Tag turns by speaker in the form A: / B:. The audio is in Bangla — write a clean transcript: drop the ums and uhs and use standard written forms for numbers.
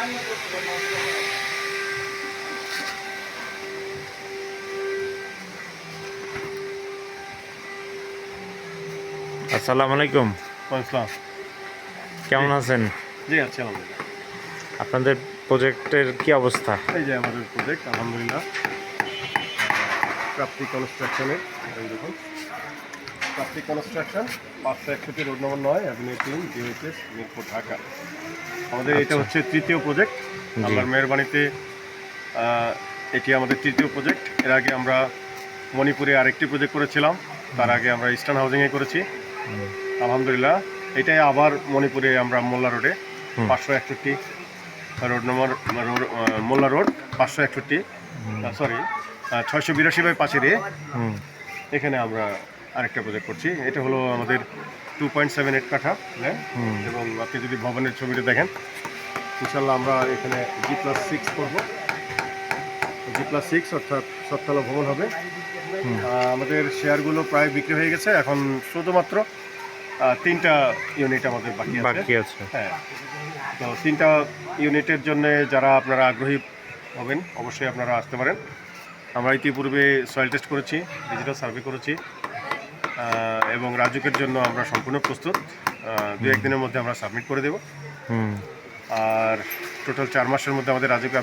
A: আসসালামু আলাইকুম।
B: আসসালাম।
A: কেমন আছেন?
B: জি আছি আলহামদুলিল্লাহ।
A: আপনাদের প্রজেক্টের কি অবস্থা?
B: এই যে আমাদের প্রজেক্ট আলহামদুলিল্লাহ প্রাপ্তি কনস্ট্রাকশনের এই দেখুন প্রাপ্তি construction 561 road number 9 avenue 3 DOHS Mirpur Dhaka. আমাদের এটা
A: আচ্ছা।
B: হচ্ছে তৃতীয় প্রজেক্ট।
A: জি।
B: আল্লাহর মেহেরবানিতে এটি আমাদের তৃতীয় প্রজেক্ট। এর আগে আমরা মণিপুরে আরেকটি প্রজেক্ট করেছিলাম, তার আগে আমরা ইস্টার্ন হাউজিংয়ে করেছি। আলহামদুলিল্লাহ এটাই আবার মণিপুরে আমরা মোল্লা রোডে 561 রোড নম্বর মোল্লা রোড 561 সরি 682/5 এখানে আমরা আরেকটা প্রজেক্ট করছি। এটা হলো আমাদের 2.78 কাঠা ল্যান্ড এবং আপনি যদি ভবনের ছবিটা দেখেন ইনশাল্লাহ আমরা এখানে G+6 করবো। G+6 অর্থাৎ সবতলা ভবন হবে। আমাদের শেয়ারগুলো প্রায় বিক্রি হয়ে গেছে, এখন শুধুমাত্র 3টা ইউনিট আমাদের বাকি আছে। হ্যাঁ, তো 3টা ইউনিটের জন্য যারা আপনারা আগ্রহী হবেন অবশ্যই আপনারা আসতে পারেন। আমরা ইতিপূর্বে সয়েল টেস্ট করেছি, ডিজিটাল সার্ভে করেছি এবং রাজুকের জন্য আমরা সম্পূর্ণ প্রস্তুত। 2-1 দিনের মধ্যে আমরা সাবমিট করে দেব। আর টোটাল 4 মাসের মধ্যে আমাদের রাজুকে